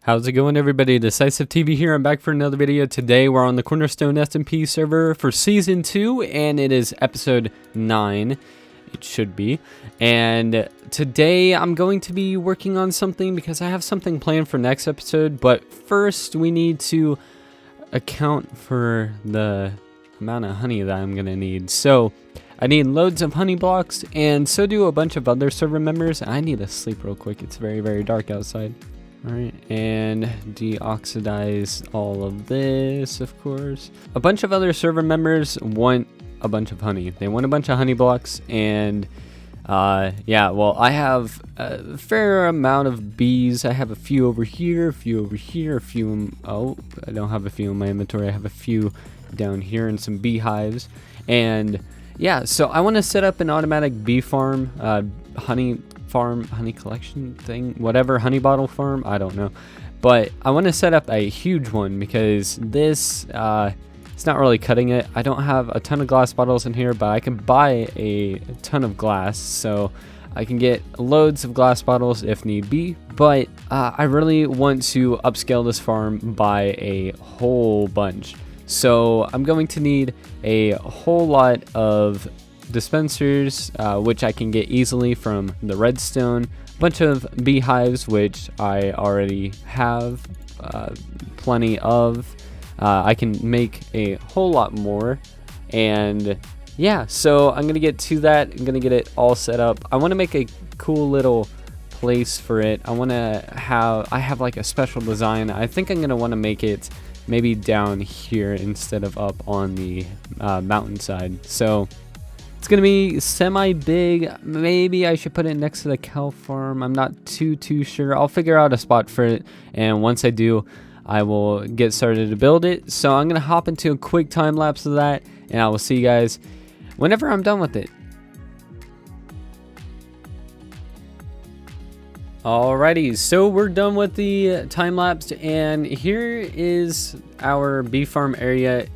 How's it going, everybody? Decisive TV here. I'm back for another video. Today we're on the Cornerstone SMP server for season 2, and it is episode 9. It should be. And today I'm going to be working on something because I have something planned for next episode. But first we need to account for the amount of honey that I'm gonna need. So I need loads of honey blocks, and so do a bunch of other server members. I need to sleep real quick. It's very, very dark outside. Alright, and deoxidize all of this, of course. A bunch of other server members want a bunch of honey. They want a bunch of honey blocks, and yeah, well, I have a fair amount of bees. I have a few over here, a few over here, a few oh, I don't have a few in my inventory. I have a few down here and some beehives. And yeah, so I want to set up an automatic bee farm, honey collection thing, whatever, honey bottle farm, I don't know, but I want to set up a huge one because this it's not really cutting it. I don't have a ton of glass bottles in here, but I can buy a ton of glass, so I can get loads of glass bottles if need be. But I really want to upscale this farm by a whole bunch, so I'm going to need a whole lot of dispensers, which I can get easily from the redstone, a bunch of beehives, which I already have plenty of. I can make a whole lot more, and yeah, so I'm gonna get to that. I'm gonna get it all set up. I want to make a cool little place for it. I have like a special design. I think I'm gonna want to make it maybe down here instead of up on the mountainside. So it's gonna be semi-big. Maybe I should put it next to the cow farm. I'm not too sure. I'll figure out a spot for it, and once I do, I will get started to build it. So I'm gonna hop into a quick time lapse of that, and I will see you guys whenever I'm done with it. Alrighty, so we're done with the time lapse, and here is our bee farm area.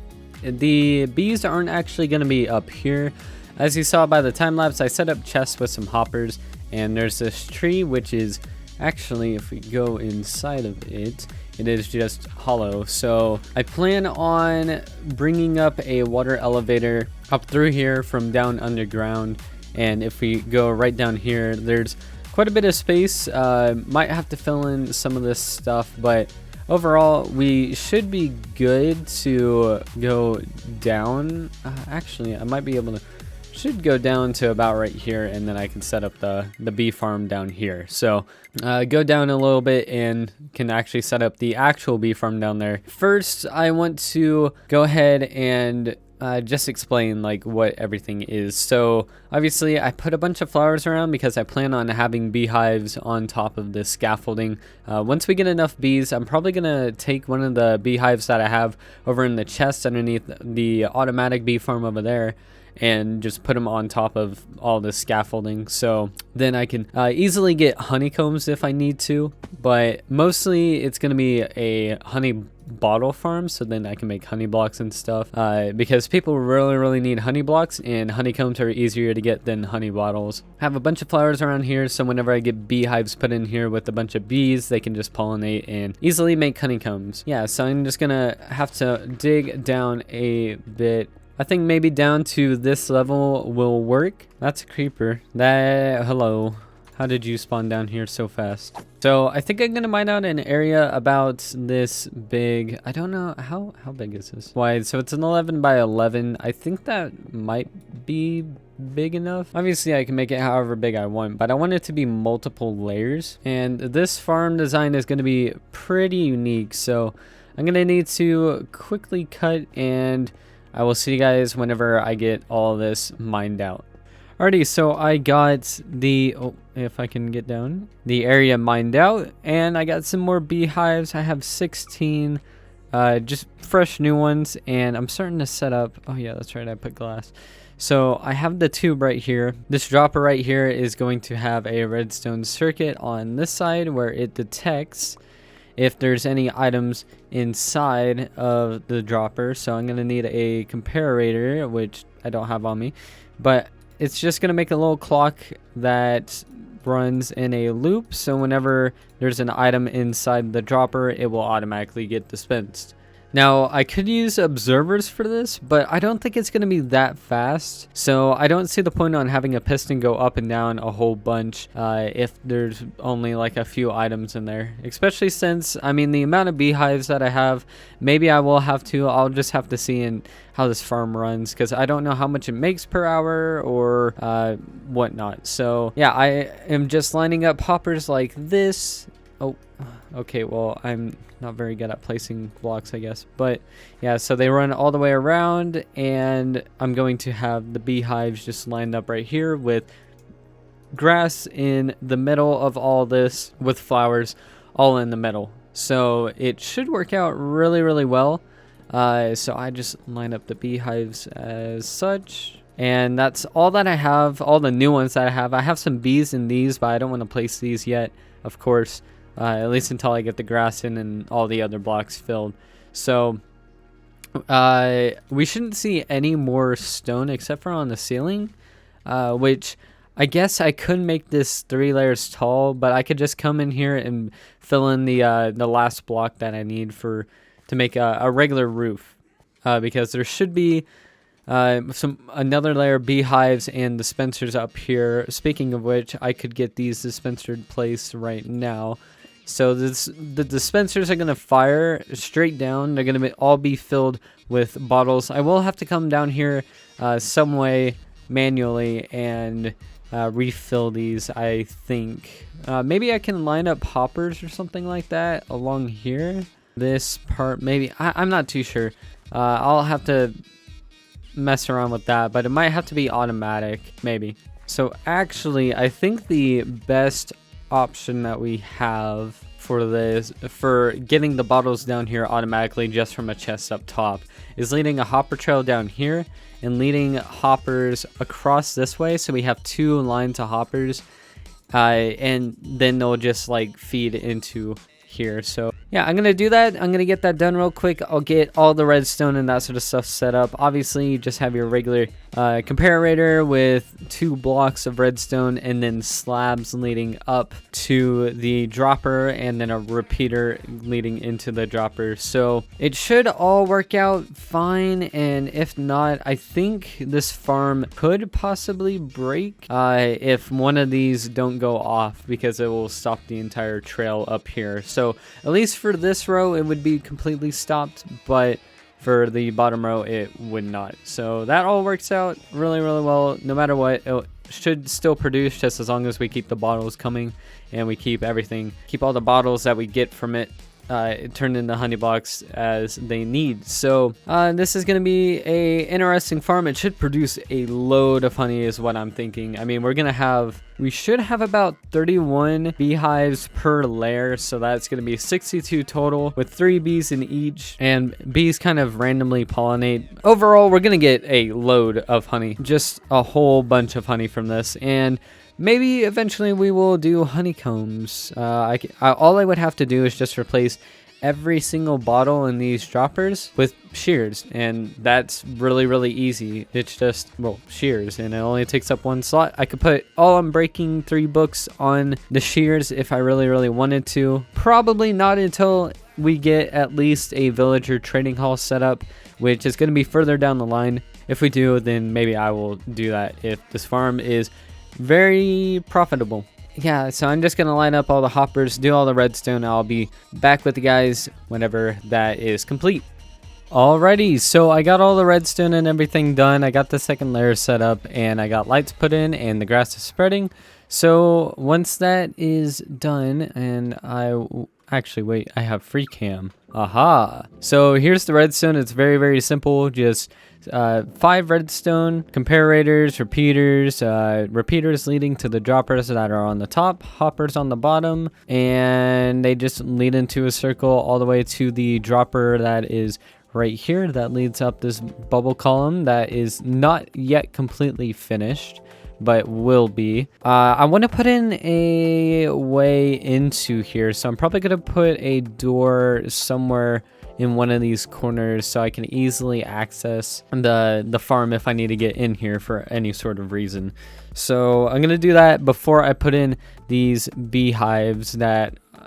The bees aren't actually gonna be up here. As you saw by the time lapse, I set up chests with some hoppers, and there's this tree, which is actually, if we go inside of it, it is just hollow. So I plan on bringing up a water elevator up through here from down underground, and if we go right down here, there's quite a bit of space. Might have to fill in some of this stuff, but overall we should be good to go down. Actually, I might be able to should go down to about right here, and then I can set up the bee farm down here. So go down a little bit and can actually set up the actual bee farm down there. First, I want to go ahead and just explain like what everything is. So obviously I put a bunch of flowers around because I plan on having beehives on top of this scaffolding. Once we get enough bees, I'm probably gonna take one of the beehives that I have over in the chest underneath the automatic bee farm over there and just put them on top of all this scaffolding, so then I can easily get honeycombs if I need to. But mostly it's gonna be a honey bottle farm, so then I can make honey blocks and stuff, because people really need honey blocks, and honeycombs are easier to get than honey bottles. I have a bunch of flowers around here, so whenever I get beehives put in here with a bunch of bees, they can just pollinate and easily make honeycombs. Yeah, so I'm just gonna have to dig down a bit. I think maybe down to this level will work. That's a creeper. Hello. How did you spawn down here so fast? So I think I'm gonna mine out an area about this big. I don't know, how big is this? Wide, so it's an 11 by 11. I think that might be big enough. Obviously I can make it however big I want, but I want it to be multiple layers. And this farm design is gonna be pretty unique, so I'm gonna need to quickly cut, and I will see you guys whenever I get all this mined out. Alrighty, so I got the, if I can get down, the area mined out, and I got some more beehives. I have 16, just fresh new ones, and I'm starting to set up, oh yeah, that's right, I put glass. So I have the tube right here. This dropper right here is going to have a redstone circuit on this side where it detects if there's any items inside of the dropper. So I'm gonna need a comparator, which I don't have on me, but it's just gonna make a little clock that runs in a loop, so whenever there's an item inside the dropper, it will automatically get dispensed. Now, I could use observers for this, but I don't think it's going to be that fast. So I don't see the point on having a piston go up and down a whole bunch if there's only like a few items in there. Especially since, I mean, the amount of beehives that I have, maybe I'll just have to see in how this farm runs, because I don't know how much it makes per hour or whatnot. So yeah, I am just lining up hoppers like this. Oh, okay, well, I'm not very good at placing blocks, I guess. But yeah, so they run all the way around, and I'm going to have the beehives just lined up right here with grass in the middle of all this, with flowers all in the middle. So it should work out really, really well. So I just line up the beehives as such. And that's all that I have, all the new ones that I have. I have some bees in these, but I don't want to place these yet, of course. At least until I get the grass in and all the other blocks filled. So we shouldn't see any more stone except for on the ceiling, which I guess I could make this 3 layers tall, but I could just come in here and fill in the last block that I need to make a regular roof, because there should be another layer of beehives and dispensers up here. Speaking of which, I could get these dispensers placed right now. So the dispensers are going to fire straight down. They're going to all be filled with bottles. I will have to come down here some way manually and refill these, I think. Maybe I can line up hoppers or something like that along here. This part, maybe. I'm not too sure. I'll have to mess around with that, but it might have to be automatic, maybe. So actually, I think the best option that we have for getting the bottles down here automatically just from a chest up top is leading a hopper trail down here and leading hoppers across this way, so we have 2 lines of hoppers, and then they'll just like feed into here. So yeah, I'm gonna do that. I'm gonna get that done real quick. I'll get all the redstone and that sort of stuff set up. Obviously, you just have your regular comparator with 2 blocks of redstone and then slabs leading up to the dropper, and then a repeater leading into the dropper. So it should all work out fine, and if not, I think this farm could possibly break if one of these don't go off, because it will stop the entire trail up here. So at least for this row it would be completely stopped, but for the bottom row it would not. So that all works out really, really well. No matter what, it should still produce, just as long as we keep the bottles coming and we keep all the bottles that we get from it turned into honey blocks as they need. So this is going to be a interesting farm. It should produce a load of honey is what I'm thinking. I mean, we should have about 31 beehives per layer, so that's going to be 62 total with 3 bees in each, and bees kind of randomly pollinate. Overall, we're going to get a load of honey, just a whole bunch of honey from this, and maybe eventually we will do honeycombs. All I would have to do is just replace every single bottle in these droppers with shears, and that's really, really easy. It's just, well, shears, and it only takes up 1 slot. I could put all Unbreaking 3 books on the shears if I really, really wanted to. Probably not until we get at least a villager trading hall set up, which is going to be further down the line. If we do, then maybe I will do that if this farm is very profitable. Yeah, so I'm just gonna line up all the hoppers, do all the redstone. I'll be back with you guys whenever that is complete. Alrighty, so I got all the redstone and everything done. I got the second layer set up, and I got lights put in, and the grass is spreading. So once that is done, and actually, wait, I have free cam. Aha! So here's the redstone. It's very, very simple. Just 5 redstone, comparators, repeaters leading to the droppers that are on the top, hoppers on the bottom, and they just lead into a circle all the way to the dropper that is right here that leads up this bubble column that is not yet completely finished, but will be. I want to put in a way into here, so I'm probably going to put a door somewhere in one of these corners so I can easily access the farm if I need to get in here for any sort of reason. So I'm going to do that before I put in these beehives,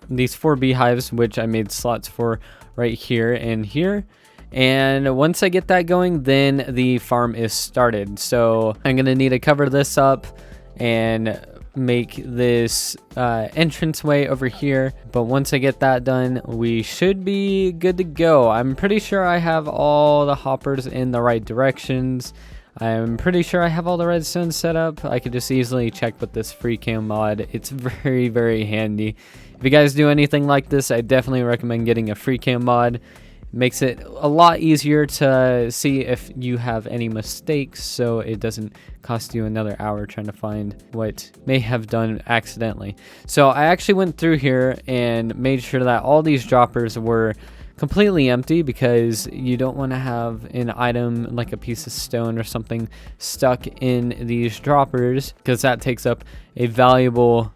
these 4 beehives, which I made slots for right here and here. And once I get that going, then the farm is started. So I'm going to need to cover this up and make this entranceway over here. But once I get that done, we should be good to go. I'm pretty sure I have all the hoppers in the right directions. I'm pretty sure I have all the redstone set up. I could just easily check with this free cam mod. It's very, very handy. If you guys do anything like this, I definitely recommend getting a free cam mod. Makes it a lot easier to see if you have any mistakes, so it doesn't cost you another hour trying to find what may have done accidentally. So I actually went through here and made sure that all these droppers were completely empty, because you don't want to have an item like a piece of stone or something stuck in these droppers, because that takes up a valuable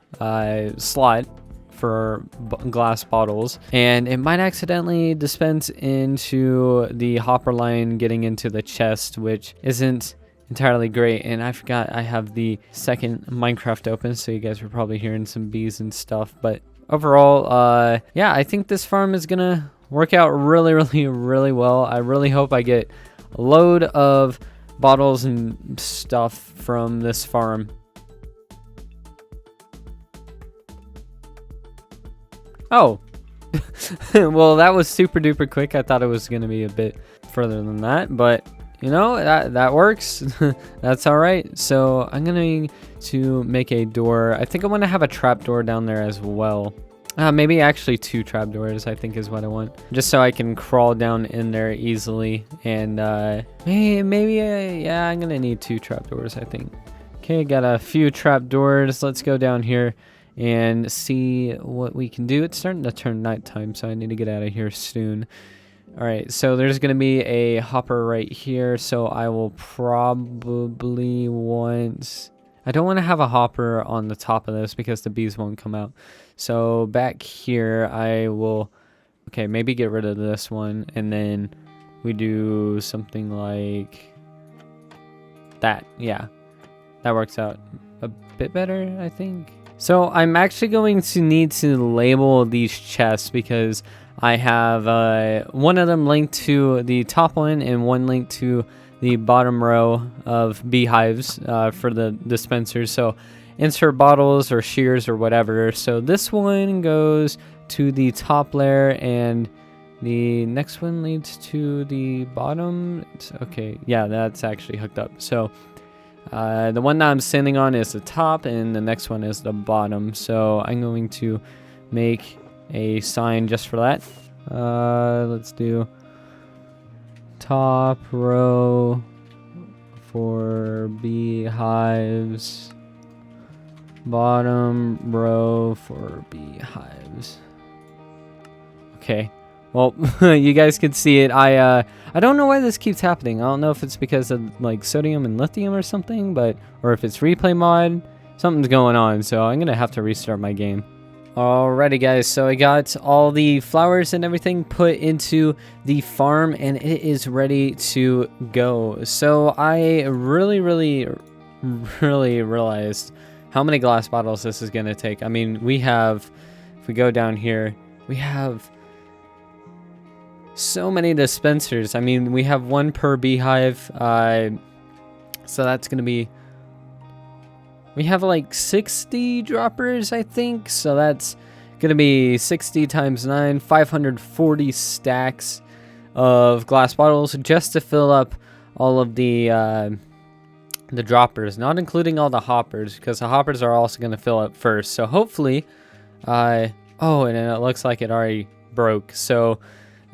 slot for glass bottles, and it might accidentally dispense into the hopper line, getting into the chest, which isn't entirely great. And I forgot I have the second Minecraft open, so you guys were probably hearing some bees and stuff. But overall, yeah, I think this farm is gonna work out really, really, really well. I really hope I get a load of bottles and stuff from this farm. Oh, well, that was super duper quick. I thought it was going to be a bit further than that, but you know, that works. That's all right. So I'm going to make a door. I think I want to have a trap door down there as well. Maybe actually 2 trap doors, I think, is what I want, just so I can crawl down in there easily. And maybe yeah, I'm going to need 2 trap doors, I think. Okay, got a few trap doors. Let's go down here and see what we can do. It's starting to turn nighttime, so I need to get out of here soon. All right, so there's gonna be a hopper right here, so I will probably want... I don't want to have a hopper on the top of this because the bees won't come out. So back here, I will... Okay, maybe get rid of this one, and then we do something like that. Yeah, that works out a bit better, I think. So I'm actually going to need to label these chests, because I have one of them linked to the top one and one linked to the bottom row of beehives for the dispensers. So insert bottles or shears or whatever. So this one goes to the top layer and the next one leads to the bottom. Okay, yeah, that's actually hooked up. So the one that I'm standing on is the top, and the next one is the bottom. So I'm going to make a sign just for that. Let's do top row for beehives, bottom row for beehives. Okay. Well, you guys can see it. I don't know why this keeps happening. I don't know if it's because of like sodium and lithium or something, or if it's replay mod. Something's going on, so I'm gonna have to restart my game. Alrighty guys, so I got all the flowers and everything put into the farm, and it is ready to go. So I really realized how many glass bottles this is gonna take. I mean, we have, if we go down here, we have so many dispensers. I mean, we have 1 per beehive, so that's gonna be, we have like 60 droppers, I think, so that's gonna be 60 times 9, 540 stacks of glass bottles just to fill up all of the droppers, not including all the hoppers, because the hoppers are also gonna fill up first. So hopefully, oh, and it looks like it already broke. So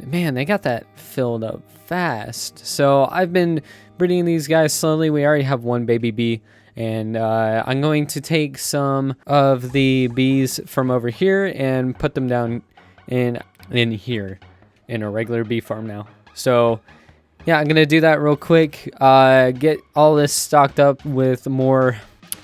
man, they got that filled up fast. So I've been breeding these guys slowly. We already have 1 baby bee, and I'm going to take some of the bees from over here and put them down in here in a regular bee farm now. So yeah, I'm gonna do that real quick. Get all this stocked up with more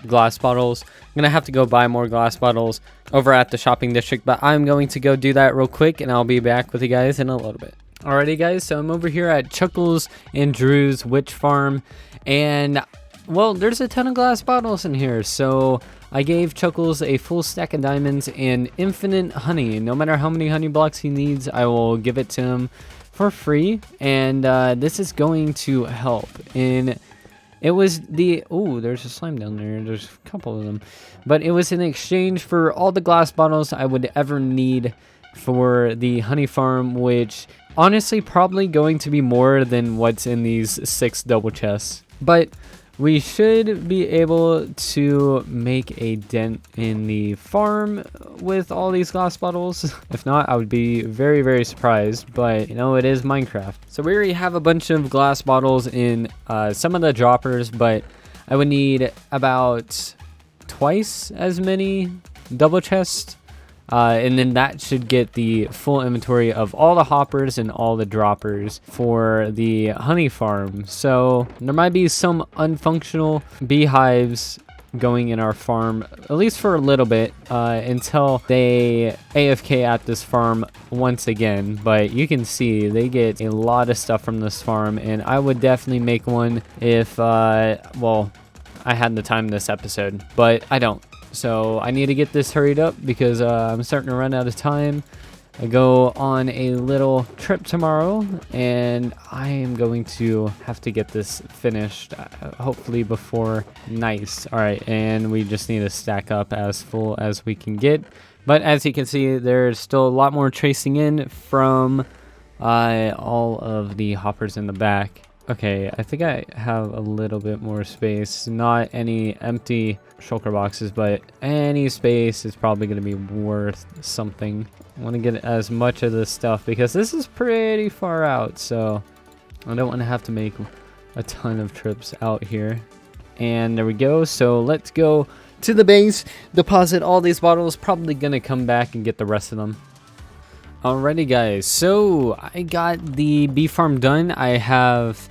glass bottles. I'm gonna have to go buy more glass bottles over at the shopping district, but I'm going to go do that real quick, and I'll be back with you guys in a little bit. Alrighty guys, so I'm over here at Chuckles and Drew's witch farm, and well, there's a ton of glass bottles in here. So I gave Chuckles a full stack of diamonds and infinite honey. No matter how many honey blocks he needs, I will give it to him for free, and this is going to help. And it was the there's a slime down there. There's a couple of them, but it was in exchange for all the glass bottles I would ever need for the honey farm, which honestly probably going to be more than what's in these 6 double chests. But we should be able to make a dent in the farm with all these glass bottles. If not, I would be very, very surprised, but you know, it is Minecraft. So we already have a bunch of glass bottles in some of the droppers, but I would need about twice as many double chests. And then that should get the full inventory of all the hoppers and all the droppers for the honey farm. So there might be some unfunctional beehives going in our farm, at least for a little bit, until they AFK at this farm once again. But you can see they get a lot of stuff from this farm, and I would definitely make one if, well, I had the time this episode, but I don't. So I need to get this hurried up because I'm starting to run out of time. I go on a little trip tomorrow, and I am going to have to get this finished, hopefully before night. All right, and we just need to stack up as full as we can get. But as you can see, there's still a lot more tracing in from all of the hoppers in the back. Okay, I think I have a little bit more space. Not any empty shulker boxes, but any space is probably going to be worth something. I want to get as much of this stuff because this is pretty far out, so I don't want to have to make a ton of trips out here. And there we go. So let's go to the base, deposit all these bottles. Probably going to come back and get the rest of them. Alrighty guys, so I got the bee farm done. I have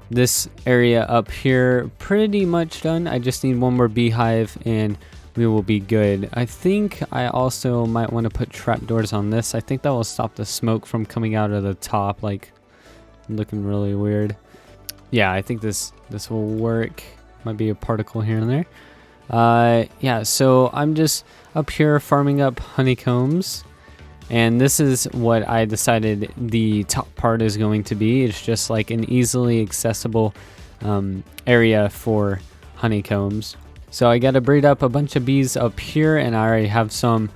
this area up here pretty much done. I just need one more beehive and we will be good. I think I also might want to put trapdoors on this. I think that will stop the smoke from coming out of the top, like looking really weird. Yeah, I think this will work. Might be a particle here and there. Yeah, so I'm just up here farming up honeycombs. And this is what I decided the top part is going to be. It's just like an easily accessible area for honeycombs. So I got to breed up a bunch of bees up here, and I already have some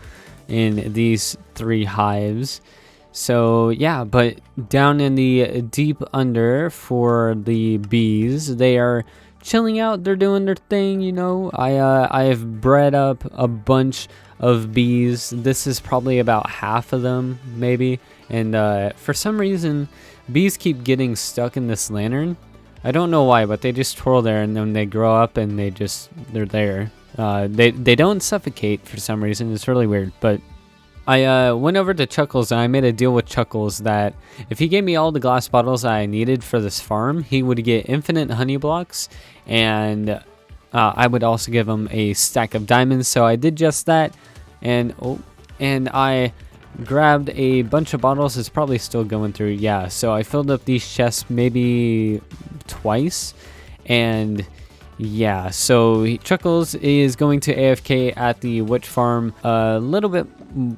in these 3 hives. So yeah, but down in the deep under for the bees, they are chilling out. They're doing their thing, you know. I have bred up a bunch of bees. This is probably about half of them, maybe. And for some reason, bees keep getting stuck in this lantern. I don't know why, but they just twirl there, and then they grow up and they're there. They don't suffocate for some reason. It's really weird. But I went over to Chuckles, and I made a deal with Chuckles that if he gave me all the glass bottles I needed for this farm, he would get infinite honey blocks, and I would also give him a stack of diamonds. So I did just that, and I grabbed a bunch of bottles. It's probably still going through. Yeah, so I filled up these chests maybe twice, and yeah, so Chuckles is going to AFK at the witch farm a little bit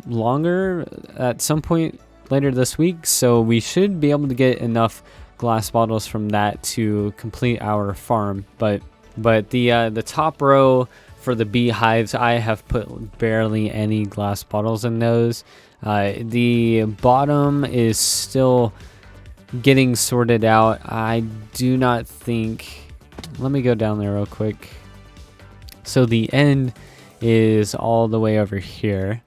longer at some point later this week, so we should be able to get enough glass bottles from that to complete our farm. But the top row for the beehives, I have put barely any glass bottles in those. The bottom is still getting sorted out. I do not think... Let me go down there real quick. So the end is all the way over here.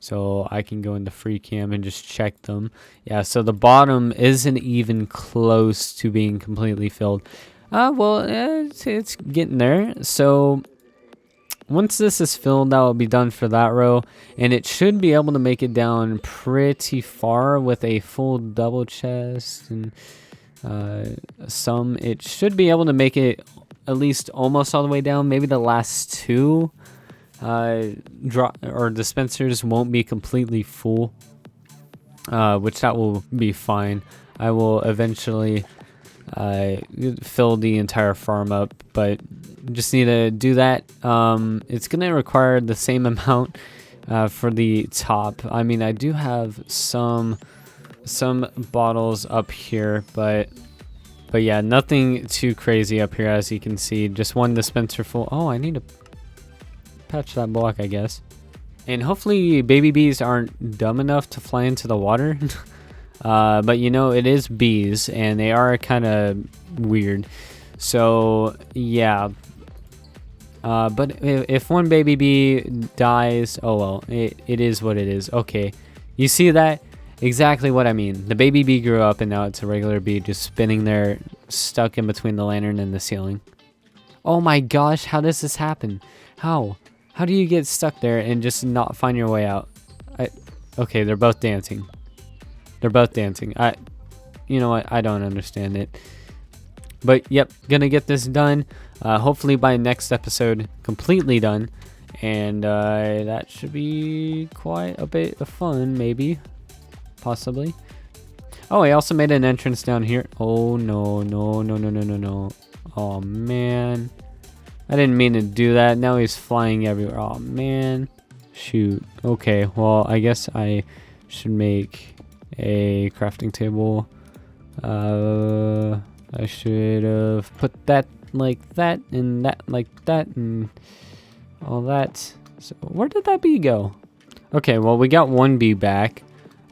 So I can go into free cam and just check them. Yeah, so the bottom isn't even close to being completely filled. Well, it's getting there. So once this is filled, that will be done for that row. And it should be able to make it down pretty far with a full double chest and some. It should be able to make it at least almost all the way down. Maybe the last two dispensers won't be completely full, which that will be fine. I will eventually fill the entire farm up, but just need to do that. It's gonna require the same amount for the top. I mean, I do have some bottles up here, but yeah, nothing too crazy up here, as you can see. Just one dispenser full. Oh, I need to patch that block, I guess. And hopefully baby bees aren't dumb enough to fly into the water. But you know, it is bees and they are kind of weird. So yeah. But if one baby bee dies, oh well, it is what it is. Okay, you see that? Exactly what I mean. The baby bee grew up and now it's a regular bee just spinning there, stuck in between the lantern and the ceiling. Oh my gosh, how does this happen? How do you get stuck there and just not find your way out? Okay, they're both dancing. They're both dancing. You know what? I don't understand it. But yep, gonna get this done. Hopefully by next episode, completely done. And that should be quite a bit of fun, maybe. Possibly. Oh, I also made an entrance down here. Oh, no. Oh, man. I didn't mean to do that. Now he's flying everywhere. Oh, man. Shoot. Okay, well, I guess I should make a crafting table. I should have put that like that and that like that and all that. So where did that bee go? Okay, well, we got one bee back.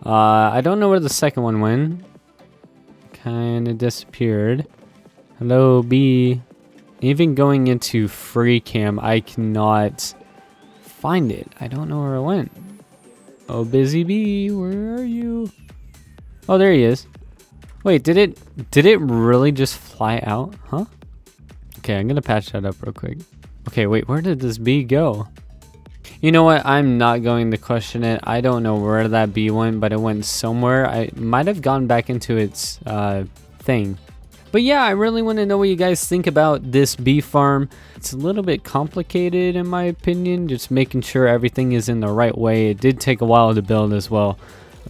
I don't know where the second one went. Kind of disappeared. Hello, bee. Even going into free cam, I cannot find it. I don't know where it went. Oh, busy bee, where are you? Oh, there he is. Wait, did it really just fly out? Huh? Okay, I'm gonna patch that up real quick. Okay, wait, where did this bee go? You know what? I'm not going to question it. I don't know where that bee went, but it went somewhere. I might have gone back into its thing. But yeah, I really want to know what you guys think about this bee farm. It's a little bit complicated in my opinion, just making sure everything is in the right way. It did take a while to build as well,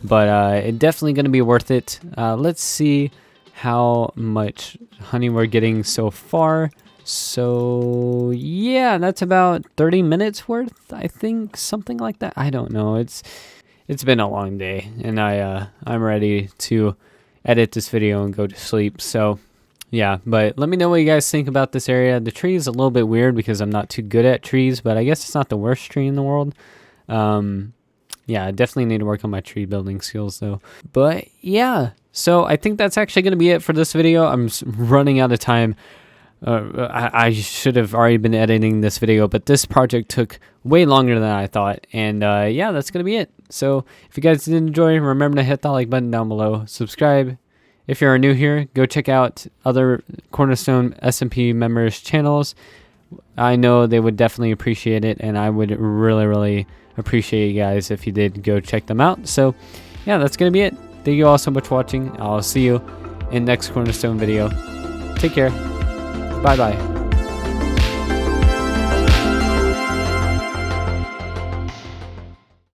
but it's definitely going to be worth it. Let's see how much honey we're getting so far. So yeah, that's about 30 minutes worth, I think, something like that. I don't know. It's been a long day, and I'm ready to edit this video and go to sleep. So yeah, but let me know what you guys think about this area. The tree is a little bit weird because I'm not too good at trees, but I guess it's not the worst tree in the world. Yeah, I definitely need to work on my tree building skills though. But yeah, so I think that's actually going to be it for this video. I'm running out of time. I should have already been editing this video, but this project took way longer than I thought. And yeah, that's going to be it. So if you guys did enjoy, remember to hit that like button down below. Subscribe. If you're new here, go check out other Cornerstone SMP members' channels. I know they would definitely appreciate it, and I would really, really appreciate you guys if you did go check them out. So yeah, that's going to be it. Thank you all so much for watching. I'll see you in next Cornerstone video. Take care. Bye-bye.